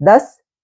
10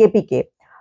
KPK,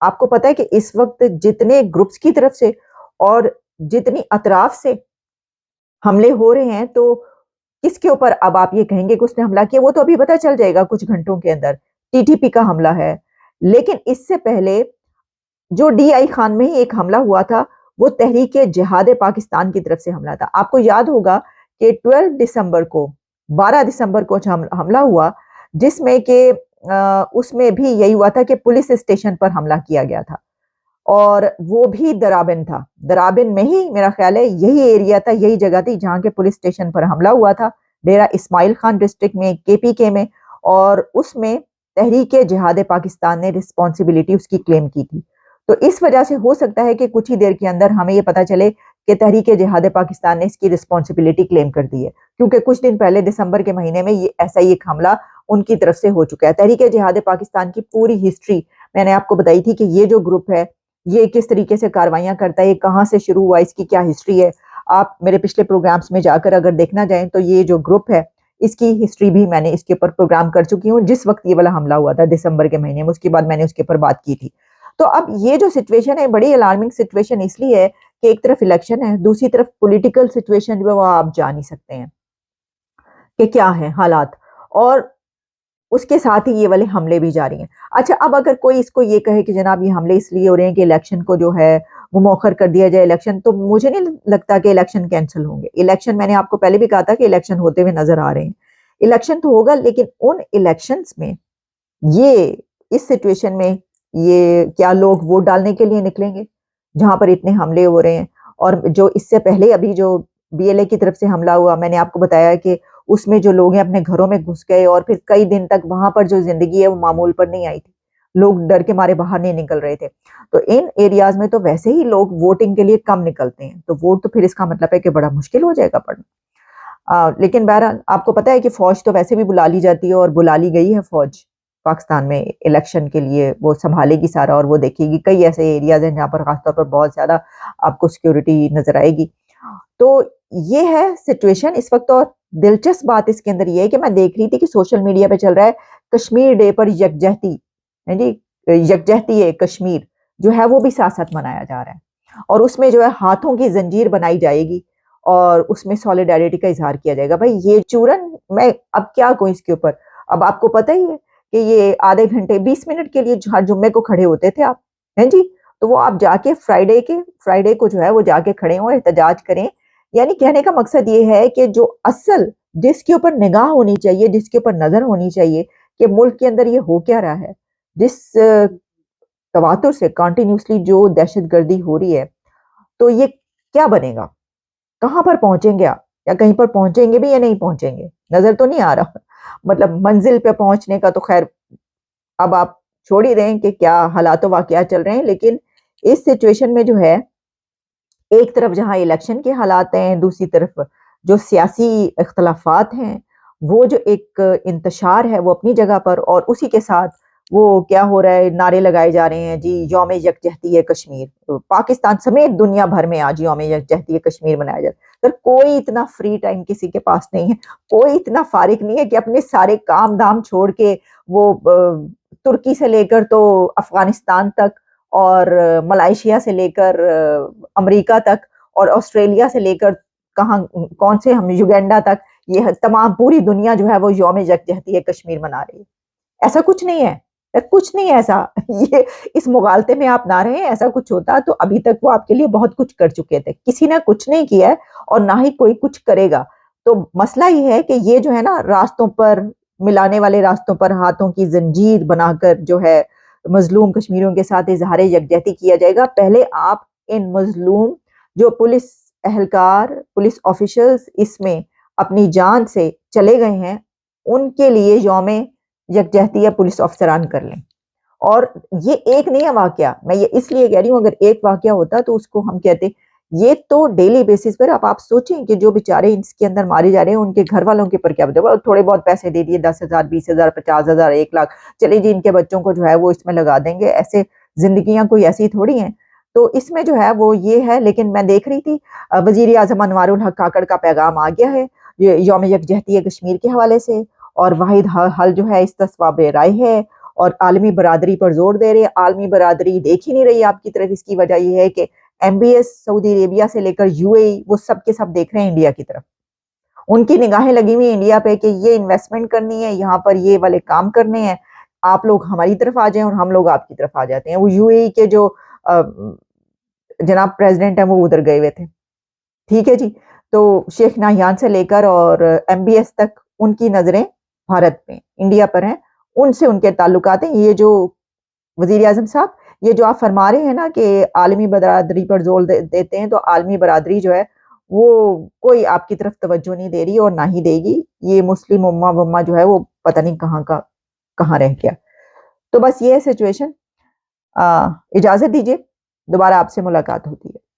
آپ کو پتا ہے کہ اس وقت جتنے گروپس کی طرف سے اور جتنی اطراف سے حملے ہو رہے ہیں، تو کس کے اوپر اب آپ یہ کہیں گے کہ اس نے حملہ کیا؟ وہ تو ابھی پتا چل جائے گا کچھ گھنٹوں کے اندر، ٹی ٹی پی کا حملہ ہے. لیکن اس سے پہلے جو ڈی آئی خان میں ہی ایک حملہ ہوا تھا، وہ تحریک جہاد پاکستان کی طرف سے حملہ تھا. آپ کو یاد ہوگا کہ 12 دسمبر کو حملہ ہوا، جس میں کہ اس میں بھی یہی ہوا تھا کہ پولیس اسٹیشن پر حملہ کیا گیا تھا، اور وہ بھی درابن تھا. درابن میں ہی میرا خیال ہے یہی ایریا تھا، یہی جگہ تھی جہاں کے پولیس اسٹیشن پر حملہ ہوا تھا، ڈیرہ اسماعیل خان ڈسٹرکٹ میں کے پی کے میں. اور اس میں تحریک جہاد پاکستان نے رسپانسبلٹی اس کی کلیم کی تھی. تو اس وجہ سے ہو سکتا ہے کہ کچھ ہی دیر کے اندر ہمیں یہ پتا چلے کہ تحریک جہاد پاکستان نے اس کی رسپانسبلٹی کلیم کر دی ہے، کیونکہ کچھ دن پہلے دسمبر کے مہینے میں یہ ایسا ہی ایک حملہ ان کی طرف سے ہو چکا ہے. تحریک جہاد پاکستان کی پوری ہسٹری میں نے آپ کو بتائی تھی کہ یہ جو گروپ ہے یہ کس طریقے سے کاروائیاں کرتا ہے، یہ کہاں سے شروع ہوا، اس کی کیا ہسٹری ہے. آپ میرے پچھلے پروگرامز میں جا کر اگر دیکھنا جائیں تو یہ جو گروپ ہے اس کی ہسٹری بھی میں نے اس کے اوپر پروگرام کر چکی ہوں، جس وقت یہ والا حملہ ہوا تھا دسمبر کے مہینے میں، اس کے بعد میں نے اس کے اوپر بات کی تھی. تو اب یہ جو سچویشن ہے بڑی الارمنگ سچویشن اس لیے ہے کہ ایک طرف الیکشن ہے، دوسری طرف پولیٹیکل سچویشن جو ہے وہ آپ جان ہی سکتے ہیں کہ کیا ہے حالات، اور اس کے ساتھ ہی یہ والے حملے بھی جاری ہیں. اچھا، اب اگر کوئی اس کو یہ کہے کہ جناب یہ حملے اس لیے ہو رہے ہیں کہ الیکشن کو جو ہے وہ مؤخر کر دیا جائے الیکشن، تو مجھے نہیں لگتا کہ الیکشن کینسل ہوں گے. الیکشن میں نے آپ کو پہلے بھی کہا تھا کہ الیکشن ہوتے ہوئے نظر آ رہے ہیں، الیکشن تو ہوگا، لیکن ان الیکشنز میں یہ اس سچویشن میں یہ کیا لوگ ووٹ ڈالنے کے لیے نکلیں گے جہاں پر اتنے حملے ہو رہے ہیں؟ اور جو اس سے پہلے ابھی جو بی ایل اے کی طرف سے حملہ ہوا، میں نے آپ کو بتایا کہ اس میں جو لوگ ہیں اپنے گھروں میں گھس گئے، اور پھر کئی دن تک وہاں پر جو زندگی ہے وہ معمول پر نہیں آئی تھی، لوگ ڈر کے مارے باہر نہیں نکل رہے تھے. تو ان ایریاز میں تو ویسے ہی لوگ ووٹنگ کے لیے کم نکلتے ہیں، تو ووٹ تو پھر اس کا مطلب ہے کہ بڑا مشکل ہو جائے گا پڑھنا. لیکن بہرحال آپ کو پتا ہے کہ فوج تو ویسے بھی بلا لی جاتی ہے، اور بلا لی گئی ہے فوج پاکستان میں الیکشن کے لیے، وہ سنبھالے گی سارا اور وہ دیکھے گی. کئی ایسے ایریاز ہیں جہاں پر خاص طور پر بہت زیادہ آپ کو سیکیورٹی نظر آئے گی. تو یہ ہے سچویشن اس وقت. اور دلچسپ بات اس کے اندر یہ ہے کہ میں دیکھ رہی تھی کہ سوشل میڈیا پہ چل رہا ہے کشمیر ڈے پر یکجہتی، جی یکجہتی ہے کشمیر جو ہے وہ بھی ساتھ ساتھ منایا جا رہا ہے، اور اس میں جو ہے ہاتھوں کی زنجیر بنائی جائے گی اور اس میں سولیڈیرٹی کا اظہار کیا جائے گا. بھائی یہ چورن میں اب کیا کہوں اس کے اوپر. اب آپ کو پتہ ہی ہے کہ یہ آدھے گھنٹے 20 منٹ کے لیے ہر جمعے کو کھڑے ہوتے تھے آپ، ہیں جی، تو وہ آپ جا کے فرائیڈے کو جو ہے وہ جا کے کھڑے ہوں، احتجاج کریں. یعنی کہنے کا مقصد یہ ہے کہ جو اصل جس کے اوپر نگاہ ہونی چاہیے، جس کے اوپر نظر ہونی چاہیے کہ ملک کے اندر یہ ہو کیا رہا ہے، جس تواتر سے کنٹینیوسلی جو دہشت گردی ہو رہی ہے، تو یہ کیا بنے گا، کہاں پر پہنچیں گے آپ، یا کہیں پر پہنچیں گے بھی یا نہیں پہنچیں گے، نظر تو نہیں آ رہا. مطلب منزل پہ پہنچنے کا تو خیر اب آپ چھوڑ ہی دیں کہ کیا حالات و واقعات چل رہے ہیں. لیکن اس سچویشن میں جو ہے ایک طرف جہاں الیکشن کے حالات ہیں، دوسری طرف جو سیاسی اختلافات ہیں، وہ جو ایک انتشار ہے وہ اپنی جگہ پر، اور اسی کے ساتھ وہ کیا ہو رہا ہے، نعرے لگائے جا رہے ہیں جی یوم یکجہتی ہے کشمیر. پاکستان سمیت دنیا بھر میں آج یوم یکجہتی ہے کشمیر منایا جاتا ہے. سر کوئی اتنا فری ٹائم کسی کے پاس نہیں ہے، کوئی اتنا فارغ نہیں ہے کہ اپنے سارے کام دھام چھوڑ کے وہ ترکی سے لے کر تو افغانستان تک، اور ملائیشیا سے لے کر امریکہ تک، اور آسٹریلیا سے لے کر کون سے ہم یوگینڈا تک، یہ تمام پوری دنیا جو ہے وہ یوم یکجہتی ہے کشمیر منا رہی ہے. ایسا کچھ نہیں ہے، کچھ نہیں ہے ایسا. یہ اس مغالطے میں آپ نہ رہیں. ایسا کچھ ہوتا تو ابھی تک وہ آپ کے لیے بہت کچھ کر چکے تھے. کسی نے کچھ نہیں کیا ہے اور نہ ہی کوئی کچھ کرے گا. تو مسئلہ یہ ہے کہ یہ جو ہے نا راستوں پر، ملانے والے راستوں پر ہاتھوں کی زنجیر بنا کر جو ہے مظلوم کشمیریوں کے ساتھ اظہار یکجہتی کیا جائے گا. پہلے آپ ان مظلوم جو پولیس اہلکار، پولیس آفیشلز اس میں اپنی جان سے چلے گئے ہیں، ان کے لیے یوم یکجہتی یا پولیس افسران کر لیں. اور یہ ایک نہیں ہے واقعہ، میں یہ اس لیے کہہ رہی ہوں اگر ایک واقعہ ہوتا تو اس کو ہم کہتے. یہ تو ڈیلی بیسس پر آپ سوچیں کہ جو بیچارے اس کے اندر مارے جا رہے ہیں ان کے گھر والوں کے پر کیا بتا. تھوڑے بہت پیسے دے دیے، 10,000 20,000 50,000 1,00,000، چلے جی ان کے بچوں کو جو ہے وہ اس میں لگا دیں گے. ایسے زندگیاں کوئی ایسی تھوڑی ہیں. تو اس میں جو ہے وہ یہ ہے. لیکن میں دیکھ رہی تھی وزیر اعظم انوار الحق کاکڑ کا پیغام آ گیا ہے یوم یکجہتی کشمیر کے حوالے سے، اور واحد حل جو ہے استصواب رائے ہے. اور عالمی برادری پر زور دے رہے ہیں. عالمی برادری دیکھ ہی نہیں رہی آپ کی طرف. اس کی وجہ یہ ہے کہ MBS سعودی عربیہ سے لے کر UAE وہ سب کے سب دیکھ رہے ہیں انڈیا کی طرف. ان کی نگاہیں لگی ہوئی انڈیا پہ کہ یہ انویسٹمنٹ کرنی ہے, یہاں پر یہ والے کام کرنے ہیں, آپ لوگ ہماری طرف آ جائیں اور ہم لوگ آپ کی طرف آ جاتے ہیں. وہ UAE کے جو جناب پریزیڈنٹ ہیں وہ ادھر گئے ہوئے تھے. ٹھیک ہے جی. تو شیخ نہیان سے لے کر اور MBS تک ان کی نظریں بھارت میں, انڈیا پر ہیں. ان سے ان کے تعلقات ہیں. یہ جو وزیر اعظم صاحب, یہ جو آپ فرما رہے ہیں نا کہ عالمی برادری پر زور دیتے ہیں, تو عالمی برادری جو ہے وہ کوئی آپ کی طرف توجہ نہیں دے رہی اور نہ ہی دے گی. یہ مسلم امہ جو ہے وہ پتہ نہیں کہاں رہ گیا. تو بس یہ ہے سچویشن. اجازت دیجیے, دوبارہ آپ سے ملاقات ہوتی ہے.